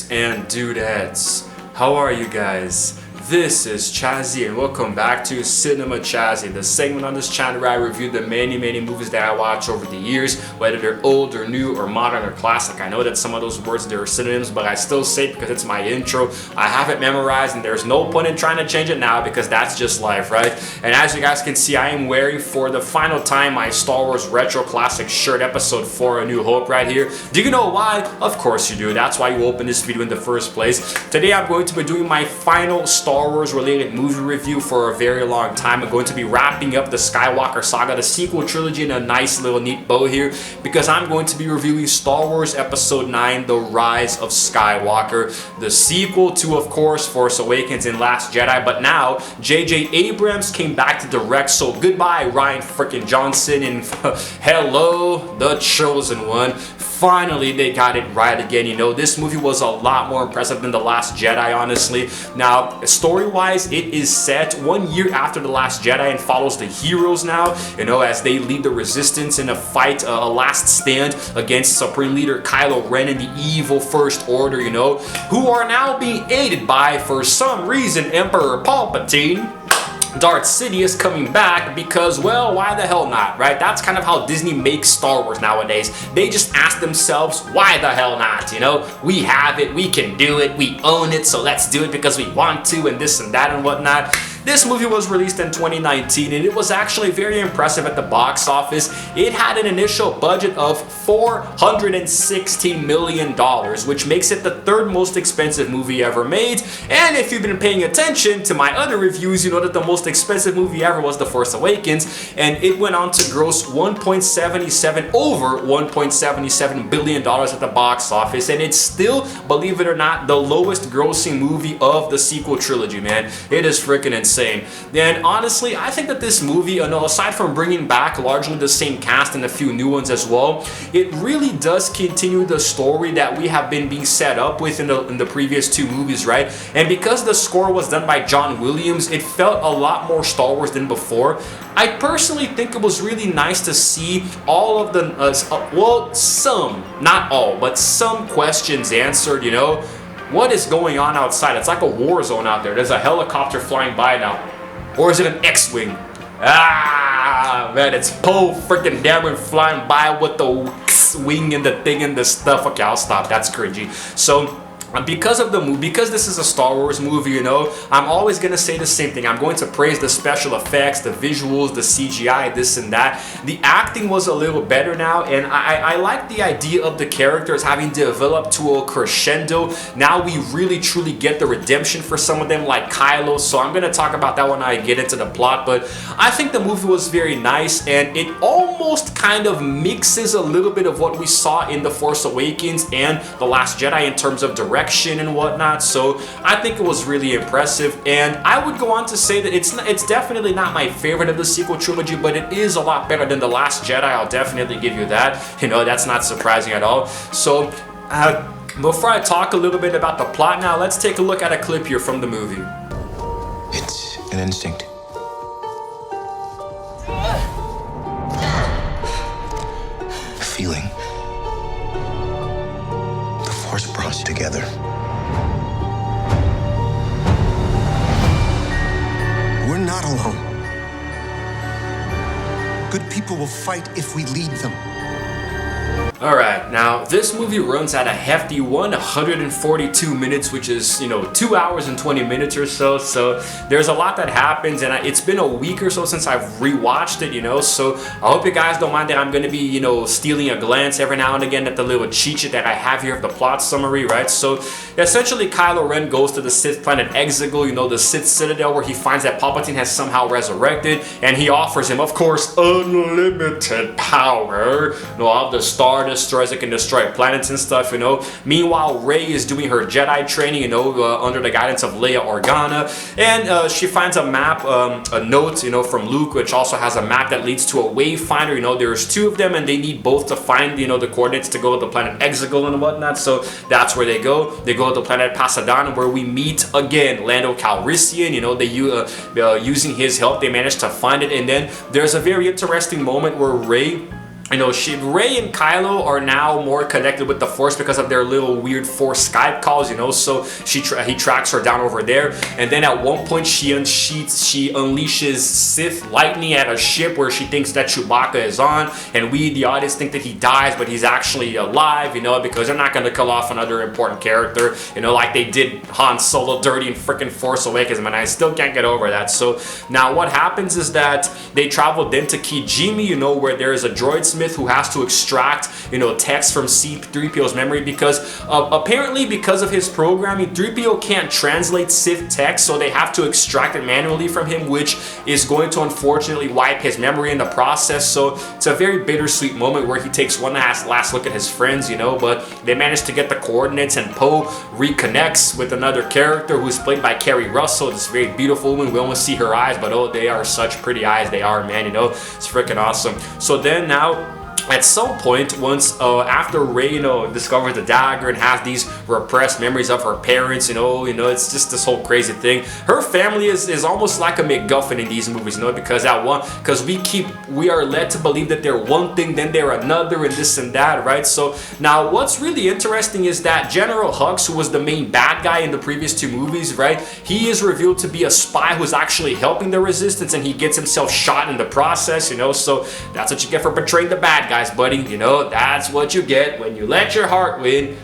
dudes and dudettes, how are you guys? This is Chazzy and welcome back to Cinema Chazzy, the segment on this channel where I review the many movies that I watch over the years, whether they're old or new or modern or classic. I know that some of those words they're synonyms, but I still say it because it's my intro. I have it memorized and there's no point in trying to change it now because that's just life, right? And as you guys can see, I am wearing for the final time my Star Wars Retro Classic shirt, episode 4, A New Hope right here. Do you know why? Of course you do. That's why you opened this video in the first place. Today I'm going to be doing my final Star Wars related movie review for a very long time. I'm going to be wrapping up the Skywalker saga, the sequel trilogy, in a nice little neat bow here because I'm going to be reviewing Star Wars Episode 9, The Rise of Skywalker, the sequel to, of course, Force Awakens and Last Jedi. But now J.J. Abrams came back to direct, so goodbye Rian frickin' Johnson and hello the Chosen One. Finally, they got it right again. You know, this movie was a lot more impressive than The Last Jedi, honestly. Now, story-wise, it is set 1 year after The Last Jedi and follows the heroes now, you know, as they lead the resistance in a fight, a last stand against Supreme Leader Kylo Ren and the evil First Order, you know, who are now being aided by, for some reason, Emperor Palpatine. Darth Sidious coming back because, well, why the hell not, right? That's kind of how Disney makes Star Wars nowadays. They just ask themselves, why the hell not, you know? We have it, we can do it, we own it, so let's do it because we want to and this and that and whatnot. This movie was released in 2019 and it was actually very impressive at the box office. It had an initial budget of $416 million, which makes it the third most expensive movie ever made. And if you've been paying attention to my other reviews, you know that the most expensive movie ever was The Force Awakens, and it went on to gross over $1.77 billion at the box office, and it's still, believe it or not, the lowest grossing movie of the sequel trilogy, man. It is freaking insane. And honestly, I think that this movie, aside from bringing back largely the same cast and a few new ones as well, it really does continue the story that we have been being set up with in the previous two movies, right? And because the score was done by John Williams, it felt a lot more Star Wars than before. I personally think it was really nice to see all of the, some, not all, but some questions answered, you know. What is going on outside? It's like a war zone out there. There's a helicopter flying by now. Or is it an X-Wing? Ah, man, it's Poe freaking Dameron flying by with the wing and the thing and the stuff. Okay, I'll stop. That's cringy. So, because of the movie, because this is a Star Wars movie, you know, I'm always going to say the same thing. I'm going to praise the special effects, the visuals, the CGI, this and that. The acting was a little better now, and I like the idea of the characters having developed to a crescendo. Now we really truly get the redemption for some of them, like Kylo, so I'm going to talk about that when I get into the plot. But I think the movie was very nice, and it almost kind of mixes a little bit of what we saw in The Force Awakens and The Last Jedi in terms of direction and whatnot, so I think it was really impressive. And I would go on to say that it's definitely not my favorite of the sequel trilogy, but it is a lot better than The Last Jedi. I'll definitely give you that. You know, that's not surprising at all. So before I talk a little bit about the plot now, let's take a look at a clip here from the movie. It's an instinct. A feeling. The Force brought us together. We're not alone. Good people will fight if we lead them. Alright, now this movie runs at a hefty 142 minutes, which is, 2 hours and 20 minutes or so. So there's a lot that happens, and it's been a week or so since I've rewatched it, so I hope you guys don't mind that I'm going to be, stealing a glance every now and again at the little cheat sheet that I have here of the plot summary, right? So essentially Kylo Ren goes to the Sith planet Exegol, the Sith Citadel, where he finds that Palpatine has somehow resurrected, and he offers him, of course, unlimited power, of the Star Destroyers that can destroy planets and stuff, Meanwhile, Rey is doing her Jedi training, under the guidance of Leia Organa, and she finds a map, a note, from Luke, which also has a map that leads to a wayfinder. There's two of them, and they need both to find, the coordinates to go to the planet Exegol and whatnot. So that's where they go. They go to the planet Pasadena, where we meet again Lando Calrissian. Using his help, they manage to find it, and then there's a very interesting moment where Rey you know, Rey and Kylo are now more connected with the Force because of their little weird Force Skype calls, you know. So he tracks her down over there, and then at one point she unleashes Sith lightning at a ship where she thinks that Chewbacca is on, and we, the audience, think that he dies, but he's actually alive, you know, because they're not going to kill off another important character, you know, like they did Han Solo dirty in freaking Force Awakens, man. I still can't get over that. So now what happens is that they travel then to Kijimi, you know, where there is a droid smith who has to extract, you know, text from C-3PO's memory because apparently because of his programming, 3PO can't translate Sith text, so they have to extract it manually from him, which is going to unfortunately wipe his memory in the process. So it's a very bittersweet moment where he takes one last look at his friends, you know, but they manage to get the coordinates, and Poe reconnects with another character who's played by Kerry Russell, this very beautiful woman. We almost see her eyes, but oh, they are such pretty eyes they are, man, you know. It's freaking awesome. So then now, at some point, once after Rey, you know, discovers the dagger and has these repressed memories of her parents, you know, it's just this whole crazy thing. Her family is almost like a MacGuffin in these movies, you know, because we are led to believe that they're one thing, then they're another, and this and that, right? So now, what's really interesting is that General Hux, who was the main bad guy in the previous two movies, right? He is revealed to be a spy who's actually helping the Resistance, and he gets himself shot in the process, you know. So that's what you get for betraying the bad guy. Buddy, you know, that's what you get when you let your heart win.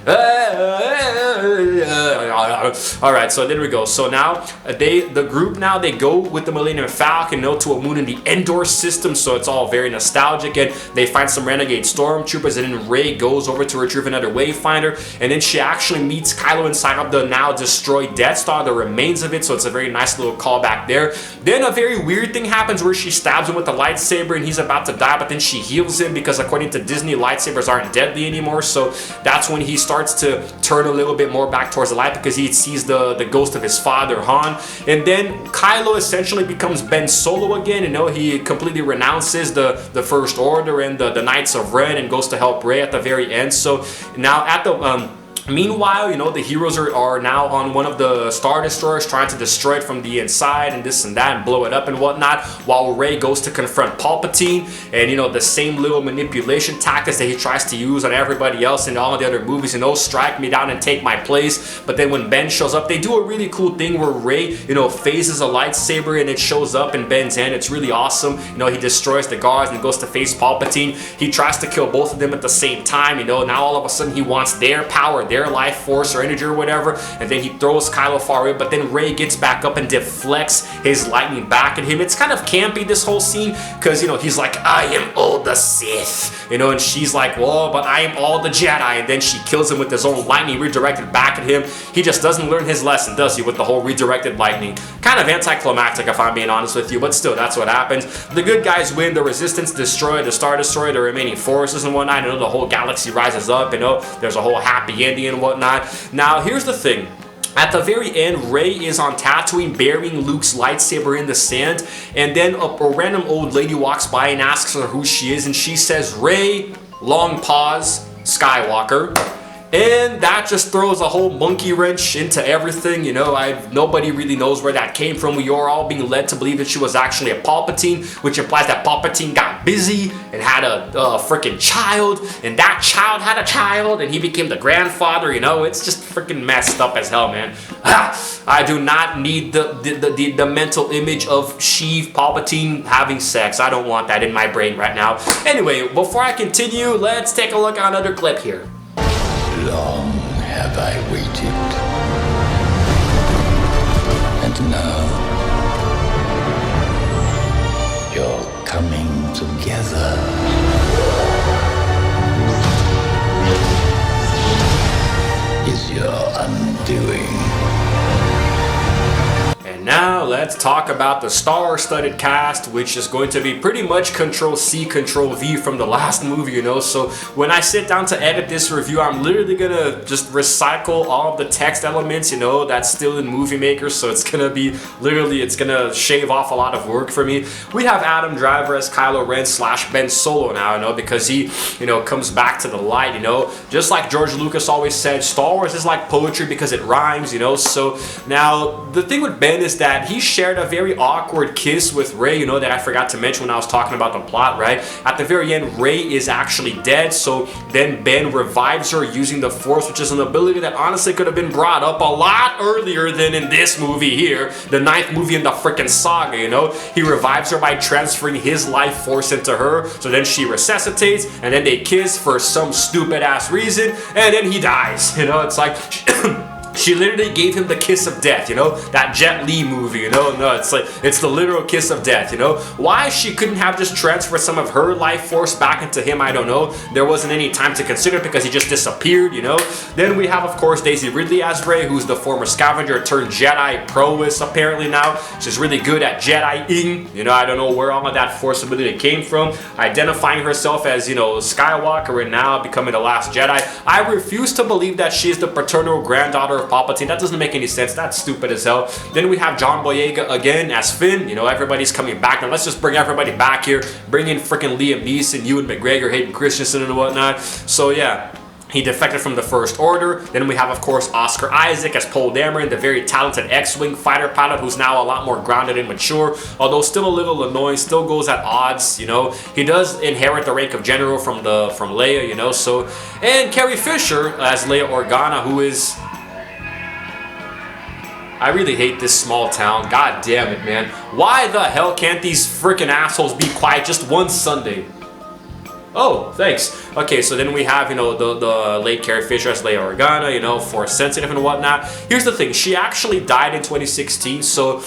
Alright, so there we go. So now the group now they go with the Millennium Falcon, you know, to a moon in the Endor system, so it's all very nostalgic, and they find some renegade stormtroopers, and then Rey goes over to retrieve another Wayfinder, and then she actually meets Kylo inside of the now destroyed Death Star, the remains of it, so it's a very nice little callback there. Then a very weird thing happens where she stabs him with a lightsaber and he's about to die, but then she heals him because according to Disney, lightsabers aren't deadly anymore, so that's when he starts to turn a little bit more back towards the light because he sees the ghost of his father, Han. And then Kylo essentially becomes Ben Solo again, you know, he completely renounces the First Order and the Knights of Ren and goes to help Rey at the very end. So now at the meanwhile, you know, the heroes are now on one of the Star Destroyers trying to destroy it from the inside and this and that and blow it up and whatnot, while Rey goes to confront Palpatine, and, you know, the same little manipulation tactics that he tries to use on everybody else in all of the other movies, you know, strike me down and take my place. But then when Ben shows up, they do a really cool thing where Rey, you know, phases a lightsaber and it shows up in Ben's hand. It's really awesome. You know, he destroys the guards and goes to face Palpatine. He tries to kill both of them at the same time, you know. Now all of a sudden he wants their power, their life force or energy or whatever, and then he throws Kylo far away, but then Rey gets back up and deflects his lightning back at him. It's kind of campy, this whole scene, because, you know, he's like, I am all the Sith, you know, and she's like, well, but I am all the Jedi, and then she kills him with his own lightning redirected back at him. He just doesn't learn his lesson, does he, with the whole redirected lightning? Kind of anticlimactic, if I'm being honest with you, but still, that's what happens. The good guys win, the Resistance destroy the Star Destroyer, the remaining forces and whatnot, you know, the whole galaxy rises up, you know, there's a whole happy ending and whatnot. Now, here's the thing. At the very end, Rey is on Tatooine burying Luke's lightsaber in the sand, and then a random old lady walks by and asks her who she is, and she says, Rey, long pause, Skywalker. And that just throws a whole monkey wrench into everything, you know. Nobody really knows where that came from. We are all being led to believe that she was actually a Palpatine, which implies that Palpatine got busy and had a freaking child, and that child had a child, and he became the grandfather, you know. It's just freaking messed up as hell, man. I do not need the mental image of Sheev Palpatine having sex. I don't want that in my brain right now. Anyway, before I continue, let's take a look at another clip here. Long have I waited, and now you're coming together. Is your undoing. And now let's talk about the star-studded cast, which is going to be pretty much Control-C, Control-V from the last movie, you know. So when I sit down to edit this review, I'm literally gonna just recycle all of the text elements, you know, that's still in Movie Maker. So it's gonna be literally, it's gonna shave off a lot of work for me. We have Adam Driver as Kylo Ren / Ben Solo now, you know, because he, you know, comes back to the light, you know. Just like George Lucas always said, Star Wars is like poetry because it rhymes, you know. So now the thing with Ben is that he shared a very awkward kiss with Rey, you know, that I forgot to mention when I was talking about the plot, right? At the very end, Rey is actually dead, so then Ben revives her using the Force, which is an ability that honestly could have been brought up a lot earlier than in this movie here, the 9th movie in the freaking saga, you know? He revives her by transferring his life force into her, so then she resuscitates, and then they kiss for some stupid ass reason, and then he dies, you know? It's like... She literally gave him the kiss of death, you know? That Jet Li movie, you know? No, it's like, it's the literal kiss of death, you know? Why she couldn't have just transferred some of her life force back into him, I don't know. There wasn't any time to consider because he just disappeared, you know? Then we have, of course, Daisy Ridley as Rey, who's the former scavenger turned Jedi prowess, apparently now. She's really good at Jedi-ing, you know? I don't know where all of that force ability came from. Identifying herself as, you know, Skywalker and now becoming the last Jedi. I refuse to believe that she's the paternal granddaughter of Palpatine. That doesn't make any sense. That's stupid as hell. Then we have John Boyega again as Finn. You know, everybody's coming back. Now let's just bring everybody back here. Bring in freaking Liam Neeson, Ewan McGregor, Hayden Christensen and whatnot. So yeah. He defected from the First Order. Then we have, of course, Oscar Isaac as Poe Dameron, the very talented X-Wing fighter pilot who's now a lot more grounded and mature, although still a little annoying, still goes at odds, you know. He does inherit the rank of general from Leia, you know, so. And Carrie Fisher as Leia Organa, who is... I really hate this small town. God damn it, man. Why the hell can't these freaking assholes be quiet just one Sunday? Oh, thanks. Okay, so then we have, you know, the late Carrie Fisher as Leia Organa, you know, Force sensitive and whatnot. Here's the thing, she actually died in 2016, so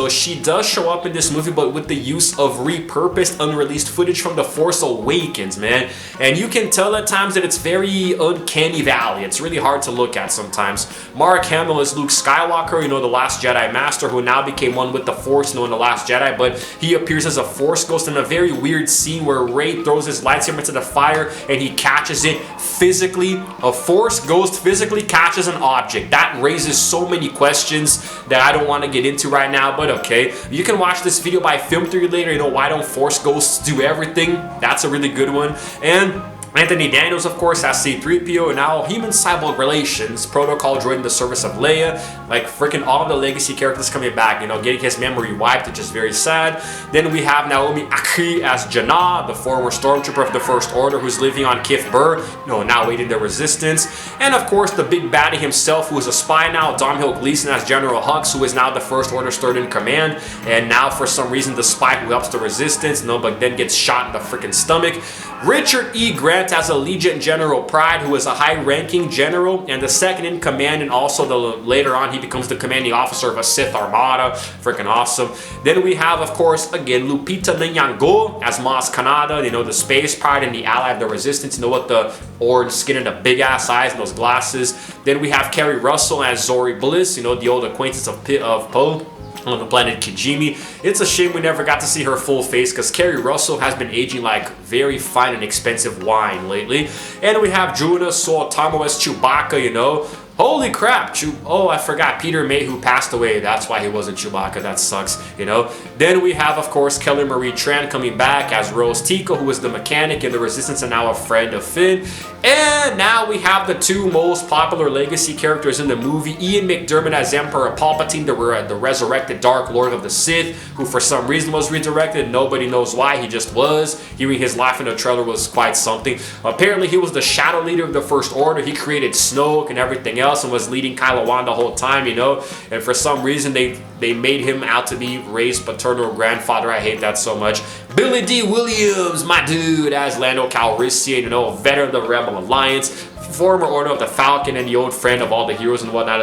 she does show up in this movie, but with the use of repurposed, unreleased footage from The Force Awakens, man. And you can tell at times that it's very uncanny valley. It's really hard to look at sometimes. Mark Hamill is Luke Skywalker, you know, the last Jedi Master, who now became one with the Force, you know, in The Last Jedi, but he appears as a Force ghost in a very weird scene where Rey throws his lightsaber into the fire and he catches it physically. A Force ghost physically catches an object. That raises so many questions that I don't want to get into right now, but okay. You can watch this video by Film Theory later, you know, why don't Force ghosts do everything? That's a really good one. And Anthony Daniels, of course, as C-3PO, and now human-cyborg relations, protocol joining the service of Leia, like freaking all of the legacy characters coming back, you know, getting his memory wiped, which is very sad. Then we have Naomi Ackie as Janah, the former stormtrooper of the First Order, who's living on Kith Bur, you know, now waiting the resistance. And of course, the big baddie himself, who is a spy now, Domhnall Gleeson as General Hux, who is now the First Order's third in command, and now for some reason the spy who helps the resistance, you know, but then gets shot in the freaking stomach. Richard E. Grant as Allegiant General Pride, who is a high-ranking general and the second in command, and also later on he becomes the commanding officer of a Sith Armada. Freaking awesome. Then we have, of course, again, Lupita Nyong'o as Maz Kanata, you know, the space pirate and the ally of the resistance, you know, with the orange skin and the big-ass eyes and those glasses. Then we have Kerry Russell as Zori Bliss, you know, the old acquaintance of Poe on the planet Kijimi. It's a shame we never got to see her full face because Kerry Russell has been aging like very fine and expensive wine lately. And we have Juna Suotamo as Chewbacca, you know. Holy crap, oh, I forgot Peter Mayhew passed away. That's why he wasn't Chewbacca. That sucks, you know. Then we have, of course, Kelly Marie Tran coming back as Rose Tico, who was the mechanic in the Resistance and now a friend of Finn. And now we have the two most popular legacy characters in the movie. Ian McDiarmid as Emperor Palpatine, the resurrected Dark Lord of the Sith, who for some reason was redirected. Nobody knows why, he just was. Hearing his laugh in the trailer was quite something. Apparently he was the shadow leader of the First Order. He created Snoke and everything else and was leading Kylo Ren the whole time, you know. And for some reason they made him out to be Rey's paternal grandfather. I hate that so much. Billy D. Williams, my dude, as Lando Calrissian, you know, a veteran of the Rebel Alliance, former Order of the Falcon, and the old friend of all the heroes and whatnot.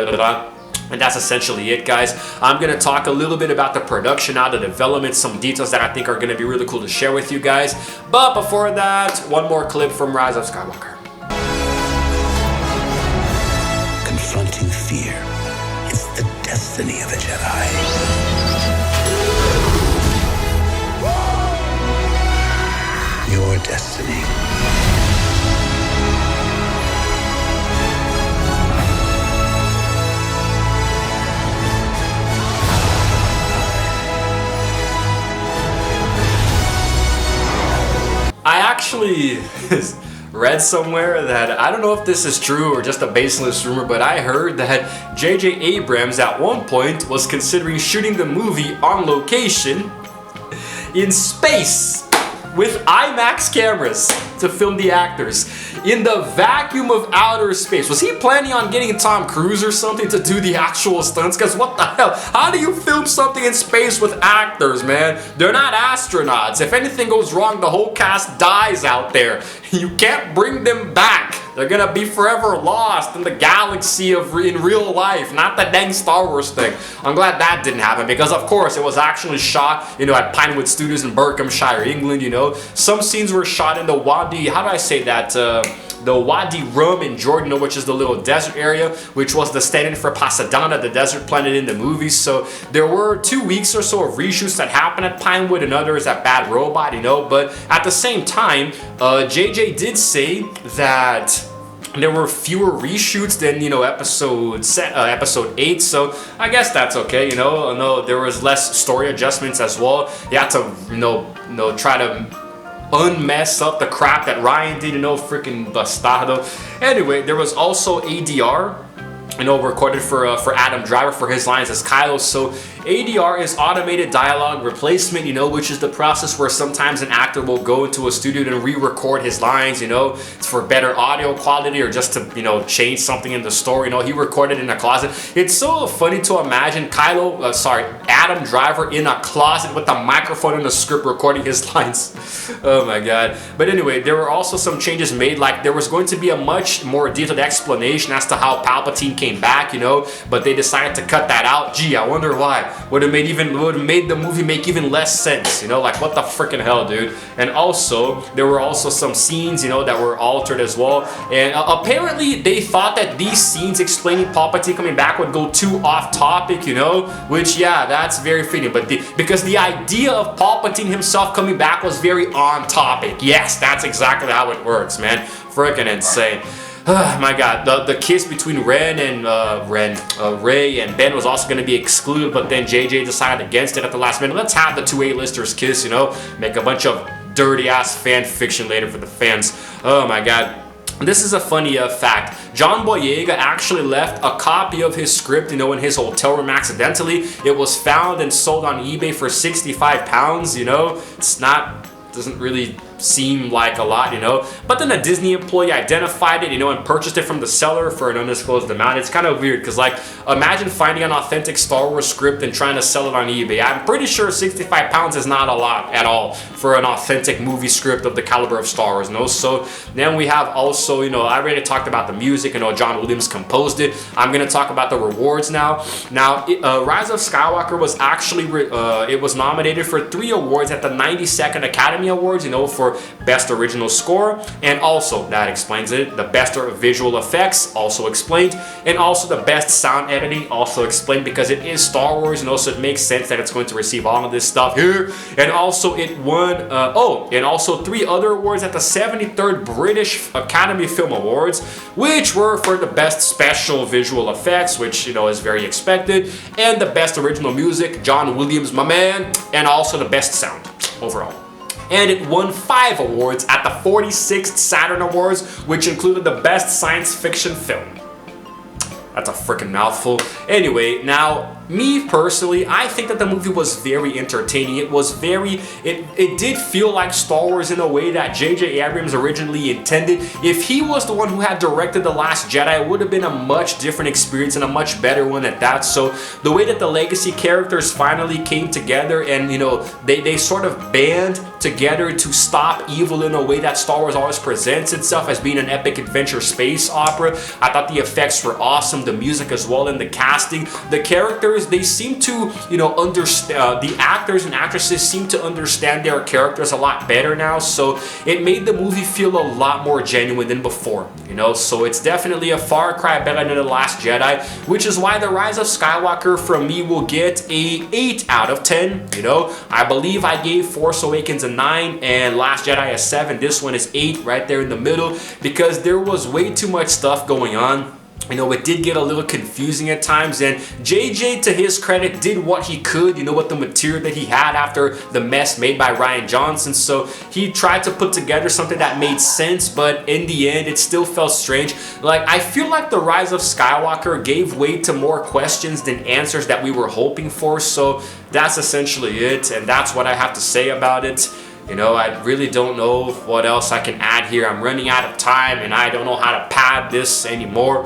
And that's essentially it, guys. I'm going to talk a little bit about the production now, the development, some details that I think are going to be really cool to share with you guys. But before that, one more clip from Rise of Skywalker. Confronting fear is the destiny of a Jedi. Your destiny. I actually read somewhere that, I don't know if this is true or just a baseless rumor, but I heard that J.J. Abrams at one point was considering shooting the movie on location in space with IMAX cameras to film the actors in the vacuum of outer space. Was he planning on getting Tom Cruise or something to do the actual stunts? Because what the hell? How do you film something in space with actors, man? They're not astronauts. If anything goes wrong, the whole cast dies out there. You can't bring them back. They're gonna be forever lost in the galaxy of in real life, not the dang Star Wars thing. I'm glad that didn't happen because, of course, it was actually shot, at Pinewood Studios in Berkhamshire, England. Some scenes were shot in the Wadi. How do I say that? The Wadi Rum in Jordan, which is the little desert area, which was the stand-in for Pasadena, the desert planet in the movie. So there were 2 weeks or so of reshoots that happened at Pinewood and others at Bad Robot, but at the same time, JJ did say that there were fewer reshoots than episode 8, so I guess that's okay. No, there was less story adjustments as well. You had to try to unmess up the crap that Ryan did, freaking bastardo. Anyway, there was also ADR, recorded for Adam Driver for his lines as Kylo. So ADR is automated dialogue replacement, which is the process where sometimes an actor will go into a studio and re-record his lines, it's for better audio quality or just to, change something in the story. He recorded in a closet. It's so funny to imagine Adam Driver in a closet with a microphone and a script recording his lines. Oh my god. But anyway, there were also some changes made, like there was going to be a much more detailed explanation as to how Palpatine came back, but they decided to cut that out. Gee, I wonder why. Would have made the movie make even less sense, like what the freaking hell, dude. And also, there were also some scenes, that were altered as well. And apparently, they thought that these scenes explaining Palpatine coming back would go too off topic, which, yeah, that's very fitting. But because the idea of Palpatine himself coming back was very on topic. Yes, that's exactly how it works, man. Freaking insane. My god, the kiss between Ray and Ben was also going to be excluded, but then JJ decided against it at the last minute. Let's have the two A-listers kiss, make a bunch of dirty ass fan fiction later for the fans. Oh my god. This is a funny fact. John Boyega actually left a copy of his script, in his hotel room accidentally. It was found and sold on eBay for £65, It's doesn't really seem like a lot, but then a Disney employee identified it, and purchased it from the seller for an undisclosed amount. It's kind of weird because, imagine finding an authentic Star Wars script and trying to sell it on eBay. I'm pretty sure £65 is not a lot at all for an authentic movie script of the caliber of Star Wars, So then we have also, I already talked about the music, John Williams composed it. I'm going to talk about the rewards now. Rise of Skywalker was actually, it was nominated for 3 awards at the 92nd Academy Awards, for Best Original Score, and also, that explains it, the Best Visual Effects, also explained, and also the Best Sound Editing, also explained, because it is Star Wars, so it makes sense that it's going to receive all of this stuff here. And also it won, and also 3 other awards at the 73rd British Academy Film Awards, which were for the Best Special Visual Effects, which, is very expected, and the Best Original Music, John Williams, my man, and also the Best Sound overall. And it won 5 awards at the 46th Saturn Awards, which included the Best Science Fiction Film. That's a freaking mouthful. Anyway, now, me personally, I think that the movie was very entertaining. It did feel like Star Wars in a way that J.J. Abrams originally intended. If he was the one who had directed The Last Jedi, it would have been a much different experience and a much better one at that. So the way that the legacy characters finally came together and, they sort of band together to stop evil in a way that Star Wars always presents itself as being an epic adventure space opera. I thought the effects were awesome, the music as well, and the casting. The characters, they seem to, understand, the actors and actresses seem to understand their characters a lot better now, so it made the movie feel a lot more genuine than before, so it's definitely a far cry better than The Last Jedi, which is why The Rise of Skywalker from me will get a 8 out of 10, I believe I gave Force Awakens a 9 and Last Jedi a 7. This one is 8 right there in the middle because there was way too much stuff going on You know, it did get a little confusing at times, and JJ, to his credit, did what he could, you know, with the material that he had after the mess made by Rian Johnson. So he tried to put together something that made sense, but in the end, it still felt strange. Like, I feel like The Rise of Skywalker gave way to more questions than answers that we were hoping for. So that's essentially it, and that's what I have to say about it. You know, I really don't know what else I can add here. I'm running out of time and I don't know how to pad this anymore.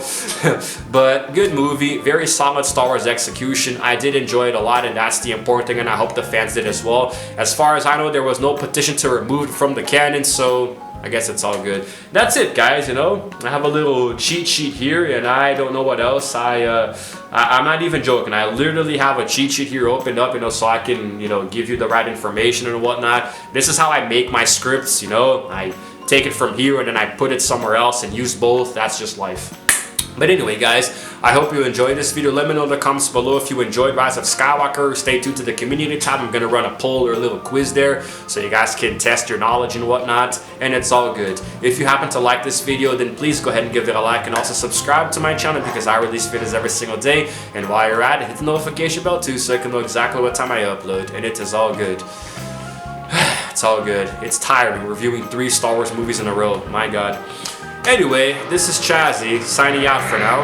But good movie, very solid Star Wars execution. I did enjoy it a lot, and that's the important thing, and I hope the fans did as well. As far as I know, there was no petition to remove it from the canon, so I guess it's all good. That's it, guys. You know, I have a little cheat sheet here, and I don't know what else. I'm not even joking. I literally have a cheat sheet here opened up, you know, so I can, you know, give you the right information and whatnot. This is how I make my scripts. You know, I take it from here and then I put it somewhere else and use both. That's just life. But anyway, guys, I hope you enjoyed this video. Let me know in the comments below if you enjoyed Rise of Skywalker. Stay tuned to the community tab. I'm going to run a poll or a little quiz there so you guys can test your knowledge and whatnot. And it's all good. If you happen to like this video, then please go ahead and give it a like, and also subscribe to my channel because I release videos every single day. And while you're at it, hit the notification bell too so you can know exactly what time I upload. And it is all good. It's all good. It's tiring reviewing 3 Star Wars movies in a row. My God. Anyway, this is Chazzy signing out for now.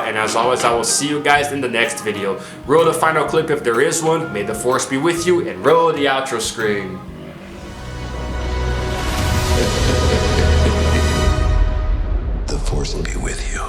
And as always, I will see you guys in the next video. Roll the final clip if there is one. May the Force be with you, and roll the outro screen. The Force will be with you.